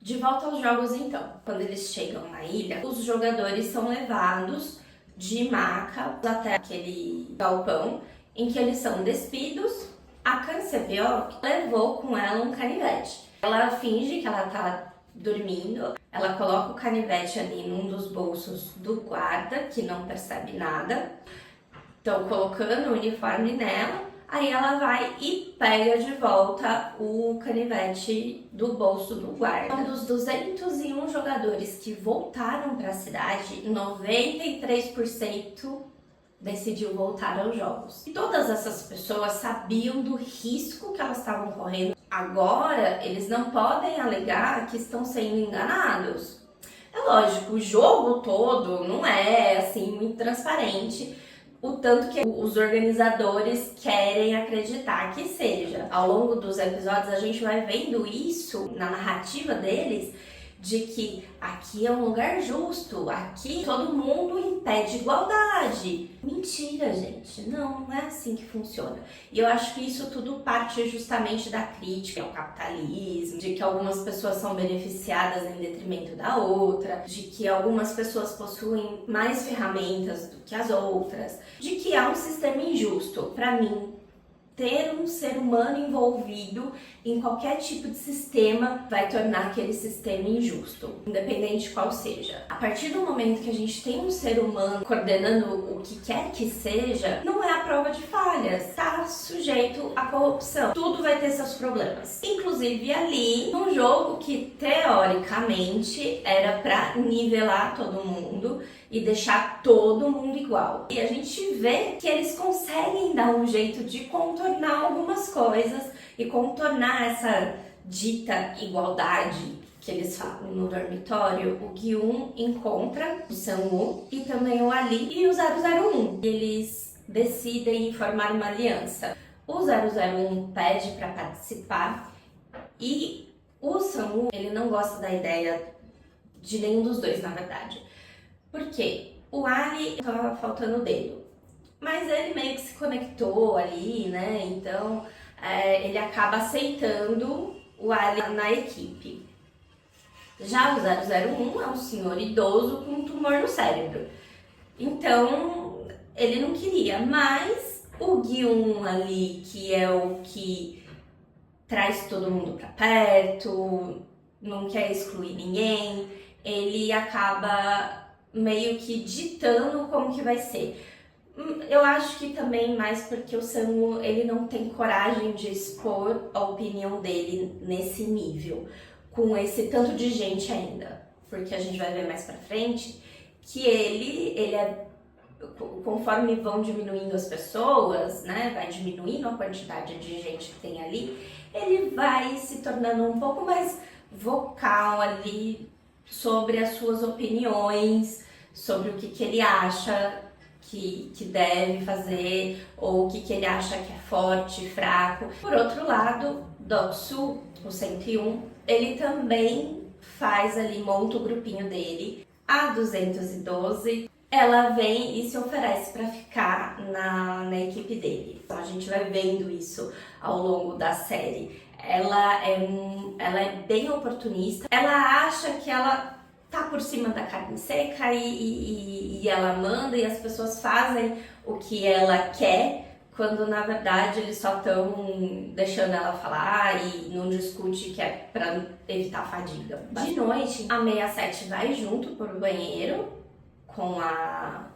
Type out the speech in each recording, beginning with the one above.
De volta aos jogos então. Quando eles chegam na ilha, os jogadores são levados de maca até aquele galpão em que eles são despidos. A Cansevior levou com ela um canivete. Ela finge que ela tá dormindo, ela coloca o canivete ali num dos bolsos do guarda, que não percebe nada. Estão colocando o uniforme nela. Aí ela vai e pega de volta o canivete do bolso do guarda. Um dos 201 jogadores que voltaram para a cidade, 93% decidiu voltar aos jogos. E todas essas pessoas sabiam do risco que elas estavam correndo. Agora, eles não podem alegar que estão sendo enganados. É lógico, o jogo todo não é assim muito transparente, o tanto que os organizadores querem acreditar que seja. Ao longo dos episódios a gente vai vendo isso na narrativa deles, de que aqui é um lugar justo, aqui todo mundo impede igualdade. Mentira, gente, não é assim que funciona. E eu acho que isso tudo parte justamente da crítica ao capitalismo, de que algumas pessoas são beneficiadas em detrimento da outra, de que algumas pessoas possuem mais ferramentas do que as outras, de que há um sistema injusto. Para mim, ter um ser humano envolvido em qualquer tipo de sistema vai tornar aquele sistema injusto, independente de qual seja. A partir do momento que a gente tem um ser humano coordenando o que quer que seja, não é a prova de falhas, está sujeito à corrupção. Tudo vai ter seus problemas. Inclusive ali, num jogo que teoricamente era para nivelar todo mundo e deixar todo mundo igual. E a gente vê que eles conseguem dar um jeito de contornar algumas coisas e contornar essa dita igualdade que eles falam no dormitório. O Gi-hun encontra o Sang-woo e também o Ali e o 001. Eles decidem formar uma aliança. O 001 pede para participar e o Sang-woo, ele não gosta da ideia de nenhum dos dois, na verdade. Por quê? O Ali tava faltando o dedo, mas ele meio que se conectou ali, né? Então ele acaba aceitando o Ali na equipe. Já o 001 é um senhor idoso com um tumor no cérebro, então ele não queria, mas o Gi-hun ali, que é o que traz todo mundo pra perto, não quer excluir ninguém, ele acaba meio que ditando como que vai ser. Eu acho que também mais porque o Sang-woo, ele não tem coragem de expor a opinião dele nesse nível, com esse tanto de gente ainda, porque a gente vai ver mais pra frente que ele é, conforme vão diminuindo as pessoas, né, vai diminuindo a quantidade de gente que tem ali, ele vai se tornando um pouco mais vocal ali sobre as suas opiniões, sobre o que ele acha que deve fazer, ou o que ele acha que é forte, fraco. Por outro lado, Deok-soo, o 101, ele também faz ali, monta o grupinho dele. A 212, ela vem e se oferece para ficar na equipe dele. Então a gente vai vendo isso ao longo da série. Ela é bem oportunista, ela acha que ela tá por cima da carne seca e ela manda e as pessoas fazem o que ela quer, quando na verdade eles só estão deixando ela falar e não discute, que é pra evitar fadiga. De noite, a 67 vai junto pro banheiro com a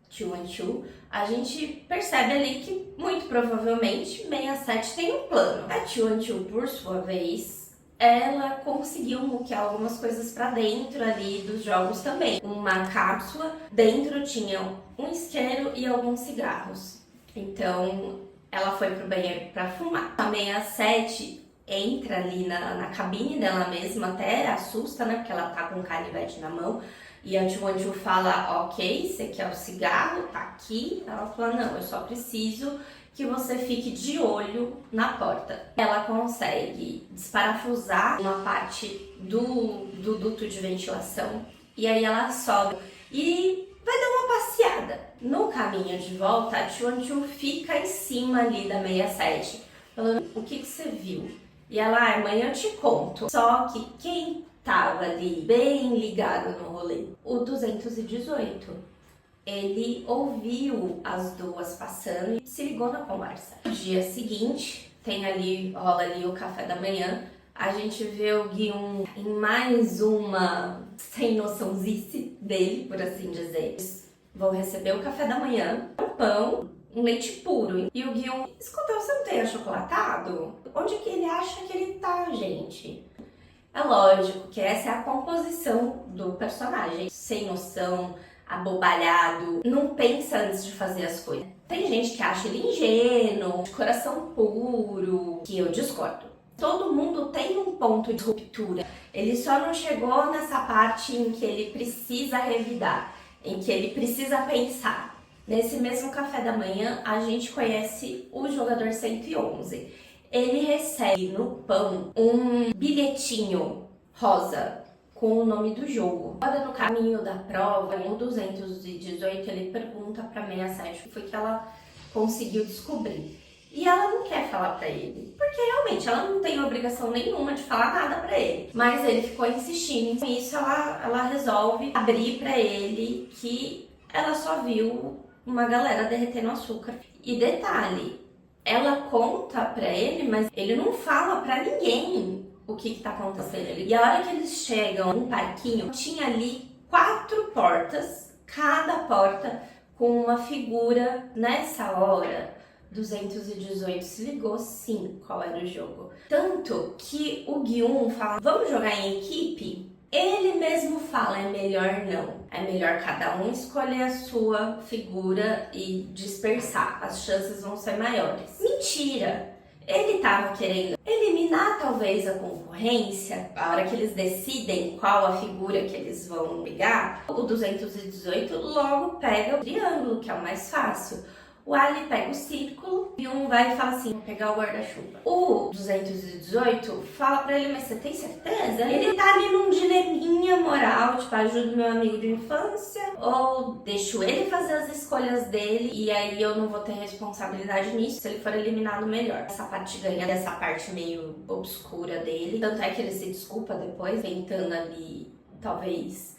Chuan-Chu. A gente percebe ali que muito provavelmente 67 tem um plano. A Chuan-Chu, por sua vez, ela conseguiu muquear algumas coisas pra dentro ali dos jogos também. Uma cápsula, dentro tinha um isqueiro e alguns cigarros. Então ela foi pro banheiro pra fumar. A 67 entra ali na cabine dela mesma, até assusta, né, porque ela tá com um canivete na mão. E a Chuan-Chu fala, ok, esse aqui é o cigarro, tá aqui. Ela fala, não, eu só preciso que você fique de olho na porta. Ela consegue desparafusar uma parte do duto de ventilação e aí ela sobe e vai dar uma passeada. No caminho de volta, a Chuan-Chu fica em cima ali da 67, falando, o que você viu? E ela, amanhã eu te conto. Só que quem tava ali bem ligado no rolê. O 218, ele ouviu as duas passando e se ligou na conversa. No dia seguinte, rola ali o café da manhã, a gente vê o Guion em mais uma sem noçãozice dele, por assim dizer. Eles vão receber o café da manhã, um pão, um leite puro. E o Guion, escuta, você não tem achocolatado? Onde que ele acha que ele tá, gente? É lógico que essa é a composição do personagem. Sem noção, abobalhado, não pensa antes de fazer as coisas. Tem gente que acha ele ingênuo, de coração puro, que eu discordo. Todo mundo tem um ponto de ruptura. Ele só não chegou nessa parte em que ele precisa revidar, em que ele precisa pensar. Nesse mesmo café da manhã, a gente conhece o jogador 111. Ele recebe no pão um bilhetinho rosa com o nome do jogo. No caminho da prova, no 218, ele pergunta pra 67 o que foi que ela conseguiu descobrir. E ela não quer falar pra ele, porque realmente ela não tem obrigação nenhuma de falar nada pra ele. Mas ele ficou insistindo, com isso ela resolve abrir pra ele que ela só viu uma galera derretendo açúcar. E detalhe, ela conta pra ele, mas ele não fala pra ninguém o que tá acontecendo ali. E a hora que eles chegam no parquinho, tinha ali 4 portas, cada porta com uma figura. Nessa hora, 218 se ligou sim qual era o jogo. Tanto que o Guion fala, vamos jogar em equipe? Ele mesmo fala, é melhor não. É melhor cada um escolher a sua figura e dispersar. As chances vão ser maiores. Mentira! Ele tava querendo eliminar talvez a concorrência. A hora que eles decidem qual a figura que eles vão pegar, o 218 logo pega o triângulo, que é o mais fácil. O Ali pega o círculo e um vai e fala assim, vou pegar o guarda-chuva. O 218 fala pra ele, mas você tem certeza? Ele tá ali num dileminha moral, tipo, ajudo meu amigo de infância, ou deixo ele fazer as escolhas dele e aí eu não vou ter responsabilidade nisso. Se ele for eliminado, melhor. Essa parte ganha dessa parte meio obscura dele. Tanto é que ele se desculpa depois, tentando ali, talvez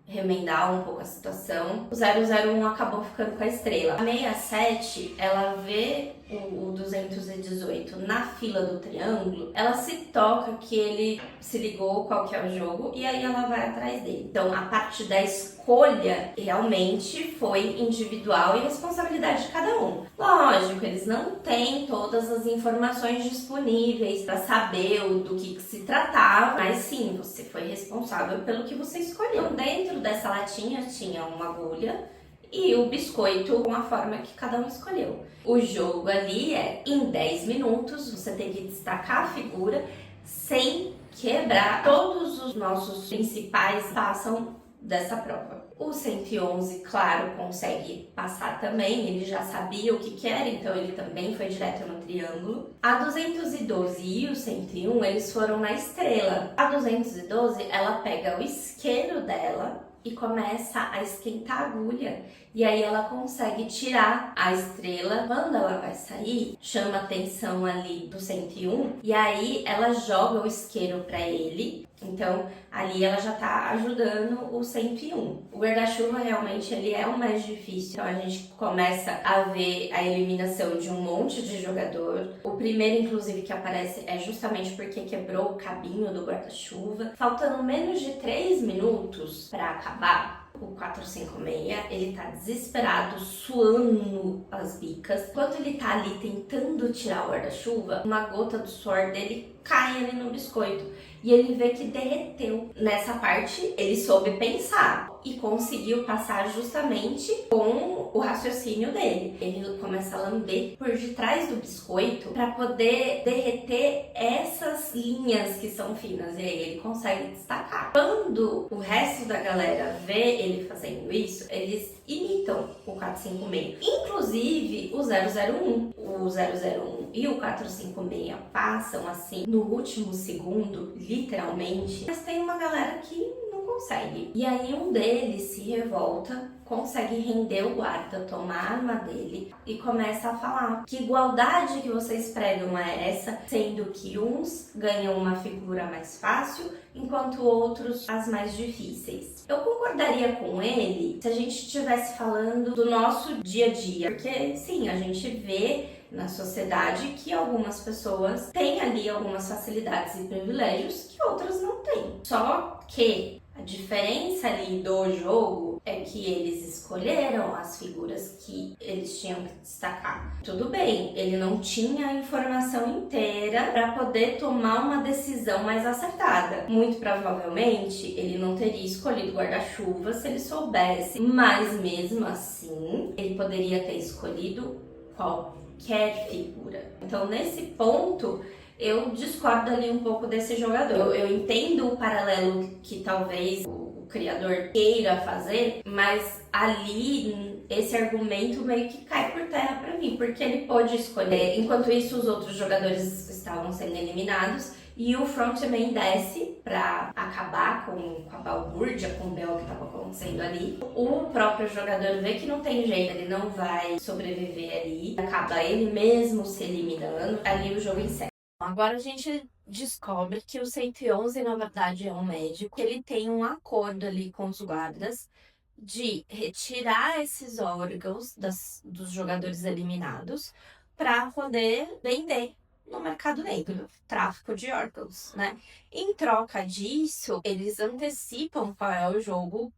remendar um pouco a situação. O 001 acabou ficando com a estrela. A 67, ela vê o 218 na fila do triângulo, ela se toca que ele se ligou qual que é o jogo e aí ela vai atrás dele. Então a parte da escolha realmente foi individual e responsabilidade de cada um. Lógico, eles não têm todas as informações disponíveis para saber do que se tratava, mas sim, você foi responsável pelo que você escolheu. Então, dentro dessa latinha tinha uma agulha e o biscoito com a forma que cada um escolheu. O jogo ali é, em 10 minutos, você tem que destacar a figura sem quebrar. Todos os nossos principais passam dessa prova. O 111, claro, consegue passar também, ele já sabia o que era, então ele também foi direto no triângulo. A 212 e o 101, eles foram na estrela. A 212, ela pega o isqueiro dela e começa a esquentar a agulha. E aí ela consegue tirar a estrela. Quando ela vai sair, chama a atenção ali do 101. E aí ela joga o isqueiro para ele. Então ali ela já tá ajudando o 101. O guarda-chuva realmente ele é o mais difícil. Então a gente começa a ver a eliminação de um monte de jogador. O primeiro, inclusive, que aparece é justamente porque quebrou o cabinho do guarda-chuva. Faltando menos de 3 minutos para acabar, o 456, ele tá desesperado, suando as bicas. Enquanto ele tá ali tentando tirar o guarda-chuva, uma gota do suor dele cai ali no biscoito. E ele vê que derreteu. Nessa parte, ele soube pensar e conseguiu passar justamente com o raciocínio dele. Ele começa a lamber por detrás do biscoito para poder derreter essas linhas que são finas. E aí ele consegue destacar. Quando o resto da galera vê ele fazendo isso, eles imitam o 456. Inclusive o 001. O 001 e o 456 passam assim no último segundo, literalmente. Mas tem uma galera que não consegue. E aí um deles se revolta consegue render o guarda, tomar a arma dele e começa a falar que igualdade que vocês pregam é essa, sendo que uns ganham uma figura mais fácil, enquanto outros as mais difíceis. Eu concordaria com ele se a gente estivesse falando do nosso dia a dia, porque sim, a gente vê na sociedade que algumas pessoas têm ali algumas facilidades e privilégios que outras não têm. Só que a diferença ali do jogo é que eles escolheram as figuras que eles tinham que destacar. Tudo bem, ele não tinha a informação inteira para poder tomar uma decisão mais acertada. Muito provavelmente ele não teria escolhido guarda-chuva se ele soubesse, mas mesmo assim ele poderia ter escolhido qualquer figura. Então, nesse ponto, eu discordo ali um pouco desse jogador. Eu entendo o paralelo que talvez o criador queira fazer, mas ali esse argumento meio que cai por terra pra mim, porque ele pôde escolher. Enquanto isso, os outros jogadores estavam sendo eliminados e o frontman desce pra acabar com a balbúrdia, com o BO que tava acontecendo ali. O próprio jogador vê que não tem jeito, ele não vai sobreviver ali, acaba ele mesmo se eliminando, ali o jogo encerra. Agora a gente descobre que o 111, na verdade, é um médico. Ele tem um acordo ali com os guardas de retirar esses órgãos dos jogadores eliminados para poder vender no mercado negro, tráfico de órgãos, né? Em troca disso, eles antecipam qual é o jogo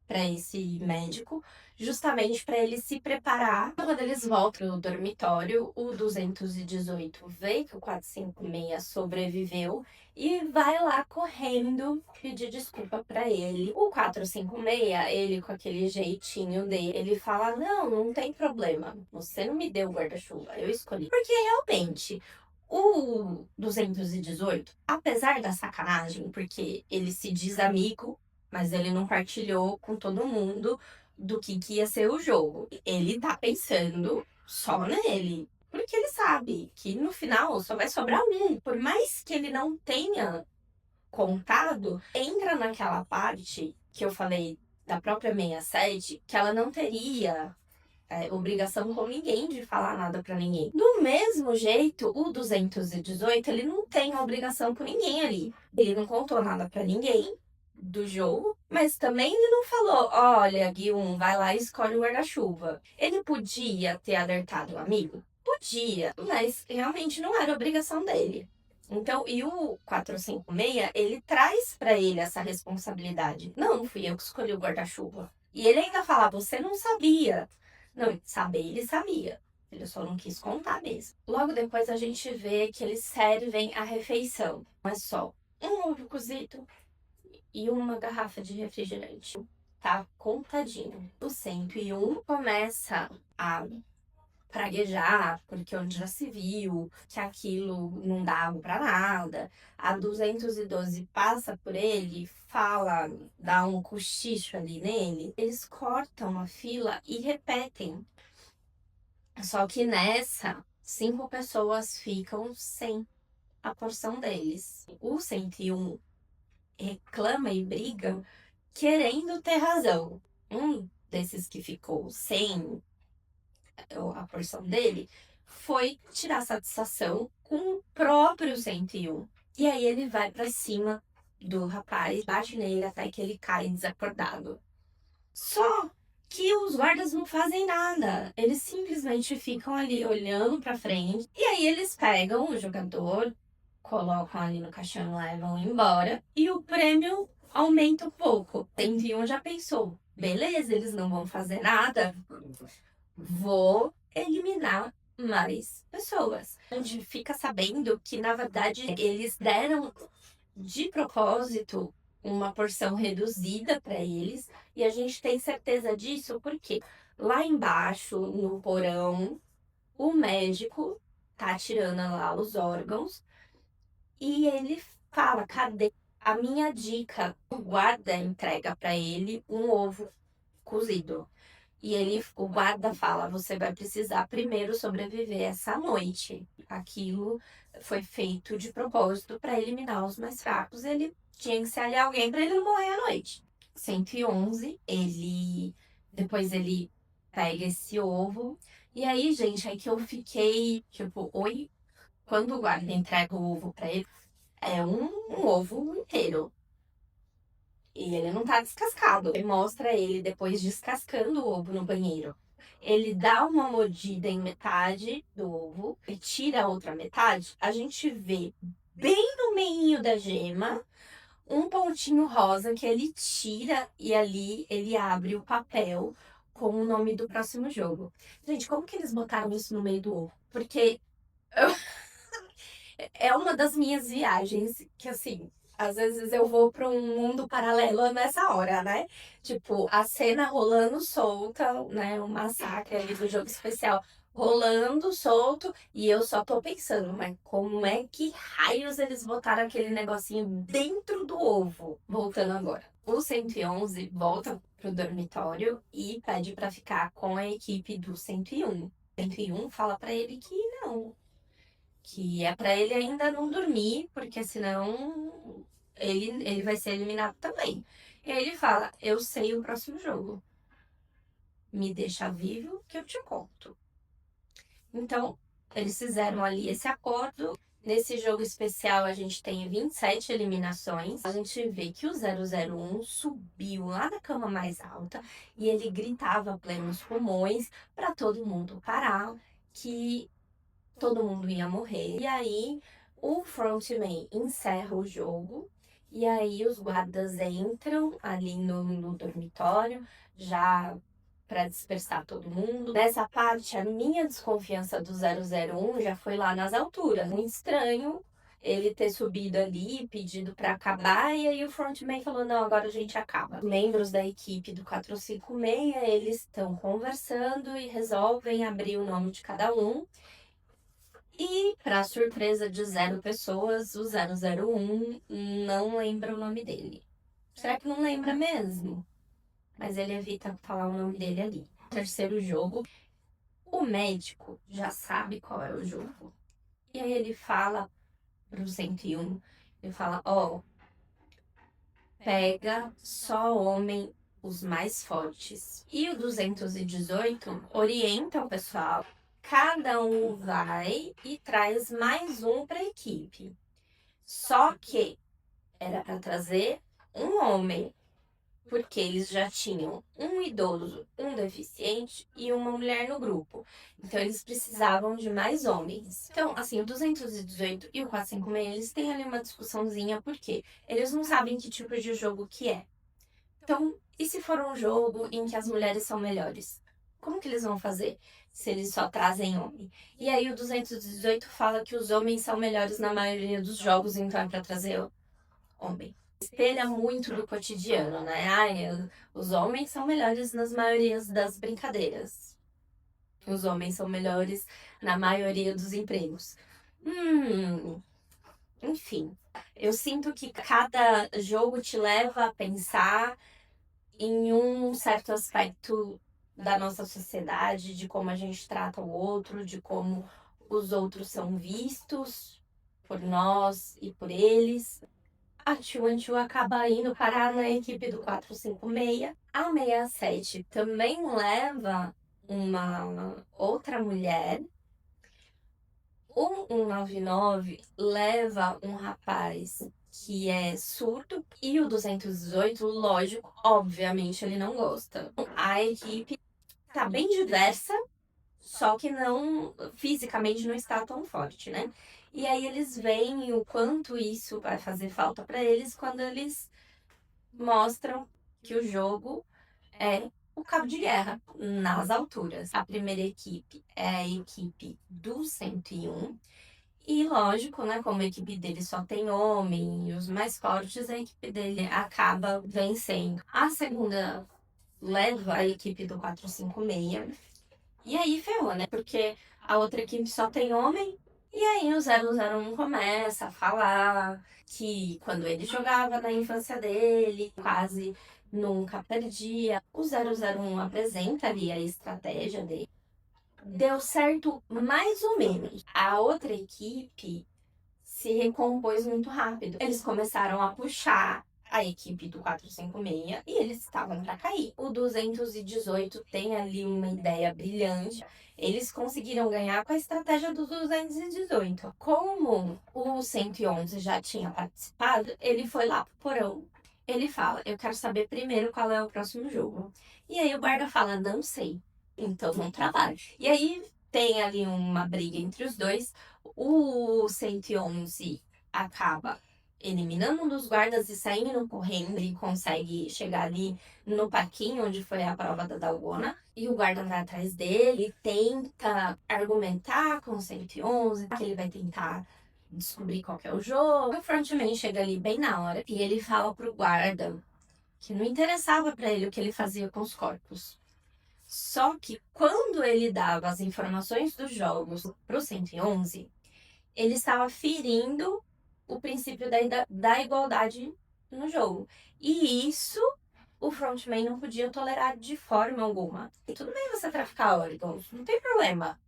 para esse médico, justamente para ele se preparar. Quando eles voltam no dormitório, o 218 vê que o 456 sobreviveu e vai lá correndo pedir desculpa para ele. O 456, ele com aquele jeitinho dele, ele fala: não tem problema, você não me deu o guarda-chuva, eu escolhi. Porque realmente o 218, apesar da sacanagem, porque ele se diz amigo, mas ele não partilhou com todo mundo do que ia ser o jogo. Ele tá pensando só nele, porque ele sabe que no final só vai sobrar um. Por mais que ele não tenha contado, entra naquela parte que eu falei da própria 67, que ela não teria obrigação com ninguém de falar nada pra ninguém. Do mesmo jeito, o 218, ele não tem obrigação com ninguém ali. Ele não contou nada pra ninguém do jogo, mas também ele não falou: olha, Gui1, vai lá e escolhe o guarda-chuva. Ele podia ter alertado o amigo? Podia, mas realmente não era obrigação dele. Então, e o 456, ele traz pra ele essa responsabilidade. Não fui eu que escolhi o guarda-chuva. E ele ainda fala: você não sabia. Não, saber ele sabia. Ele só não quis contar mesmo. Logo depois a gente vê que eles servem a refeição. Não é só um ovo cozido e uma garrafa de refrigerante. Tá contadinho. O 101 começa a praguejar, porque onde já se viu que aquilo não dava pra nada. A 212 passa por ele, fala, dá um cochicho ali nele. Eles cortam a fila e repetem. Só que nessa, 5 pessoas ficam sem a porção deles. O 101 reclama e briga querendo ter razão. Um desses que ficou sem a porção dele foi tirar satisfação com o próprio 101. E aí ele vai pra cima do rapaz, bate nele até que ele cai desacordado. Só que os guardas não fazem nada. Eles simplesmente ficam ali olhando pra frente. E aí eles pegam o jogador, colocam ali no caixão, levam embora. E o prêmio aumenta um pouco. 101 já pensou: beleza, eles não vão fazer nada, vou eliminar mais pessoas. A gente fica sabendo que, na verdade, eles deram de propósito uma porção reduzida para eles, e a gente tem certeza disso porque lá embaixo, no porão, o médico tá tirando lá os órgãos e ele fala: cadê a minha dica? O guarda entrega para ele um ovo cozido. E o guarda fala: você vai precisar primeiro sobreviver essa noite. Aquilo foi feito de propósito para eliminar os mais fracos. Ele tinha que ser ali alguém para ele não morrer à noite. 111, ele Depois ele pega esse ovo. E aí, gente, é que eu fiquei, tipo, oi? Quando o guarda entrega o ovo pra ele, é um ovo inteiro. E ele não tá descascado. Ele mostra ele depois descascando o ovo no banheiro. Ele dá uma mordida em metade do ovo e tira a outra metade. A gente vê bem no meio da gema um pontinho rosa que ele tira e ali ele abre o papel com o nome do próximo jogo. Gente, como que eles botaram isso no meio do ovo? Porque é uma das minhas viagens que, assim, às vezes eu vou para um mundo paralelo nessa hora, né? Tipo, a cena rolando solta, né? O massacre ali do jogo especial rolando solto e eu só tô pensando, mas como é que raios eles botaram aquele negocinho dentro do ovo? Voltando agora. O 111 volta pro dormitório e pede para ficar com a equipe do 101. O 101 fala para ele que não, que é para ele ainda não dormir, porque senão ele vai ser eliminado também. E aí ele fala: eu sei o próximo jogo. Me deixa vivo que eu te conto. Então, eles fizeram ali esse acordo. Nesse jogo especial, a gente tem 27 eliminações. A gente vê que o 001 subiu lá na cama mais alta e ele gritava a plenos pulmões para todo mundo parar, que todo mundo ia morrer. E aí o frontman encerra o jogo. E aí os guardas entram ali no dormitório, já para dispersar todo mundo. Nessa parte, a minha desconfiança do 001 já foi lá nas alturas. Muito estranho ele ter subido ali, pedido para acabar, e aí o frontman falou: não, agora a gente acaba. Membros da equipe do 456, eles estão conversando e resolvem abrir o nome de cada um. E, para surpresa de 0 pessoas, o 001 não lembra o nome dele. Será que não lembra mesmo? Mas ele evita falar o nome dele ali. Terceiro jogo, o médico já sabe qual é o jogo. E aí ele fala pro 101, ele fala: ó, pega só homem, os mais fortes. E o 218 orienta o pessoal. Cada um vai e traz mais um para a equipe. Só que era para trazer um homem, porque eles já tinham um idoso, um deficiente e uma mulher no grupo. Então eles precisavam de mais homens. Então, assim, o 218 e o 456, eles têm ali uma discussãozinha, porque eles não sabem que tipo de jogo que é. Então, e se for um jogo em que as mulheres são melhores? Como que eles vão fazer se eles só trazem homem? E aí o 218 fala que os homens são melhores na maioria dos jogos, então é para trazer homem. Espelha muito do cotidiano, né? Ai, os homens são melhores nas maiorias das brincadeiras. Os homens são melhores na maioria dos empregos. Enfim. Eu sinto que cada jogo te leva a pensar em um certo aspecto da nossa sociedade, de como a gente trata o outro, de como os outros são vistos por nós e por eles. A Chuanchu acaba indo parar na equipe do 456. A 67 também leva uma outra mulher. O 199 leva um rapaz que é surdo. E o 218, lógico, obviamente ele não gosta. A equipe tá bem diversa, só que não, fisicamente não está tão forte, né? E aí eles veem o quanto isso vai fazer falta para eles quando eles mostram que o jogo é o cabo de guerra nas alturas. A primeira equipe é a equipe do 101. E lógico, né, como a equipe dele só tem homem e os mais fortes, a equipe dele acaba vencendo. A segunda leva a equipe do 456. E aí ferrou, né? Porque a outra equipe só tem homem. E aí o 001 começa a falar que quando ele jogava na infância dele, quase nunca perdia. O 001 apresenta ali a estratégia dele. Deu certo mais ou menos. A outra equipe se recompôs muito rápido. Eles começaram a puxar a equipe do 456 e eles estavam para cair. O 218 tem ali uma ideia brilhante. Eles conseguiram ganhar com a estratégia do 218. Como o 111 já tinha participado, ele foi lá pro porão. Ele fala: eu quero saber primeiro qual é o próximo jogo. E aí o guarda fala: não sei. Então não trabalha. E aí tem ali uma briga entre os dois. O 111 acaba eliminando um dos guardas e saindo correndo e consegue chegar ali no parquinho onde foi a prova da Dalgona. E o guarda vai atrás dele, tenta argumentar com o 111, que ele vai tentar descobrir qual que é o jogo. O frontman chega ali bem na hora e ele fala pro guarda que não interessava para ele o que ele fazia com os corpos. Só que quando ele dava as informações dos jogos pro 111, ele estava ferindo o princípio da igualdade no jogo. E isso o frontman não podia tolerar de forma alguma. E tudo bem você traficar órgãos, não tem problema.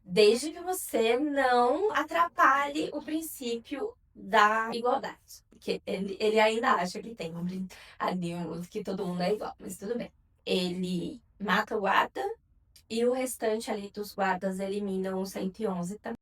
Desde que você não atrapalhe o princípio da igualdade. Porque ele ainda acha que tem ali que todo mundo é igual, mas tudo bem. Ele mata o guarda e o restante ali dos guardas eliminam o 111 também.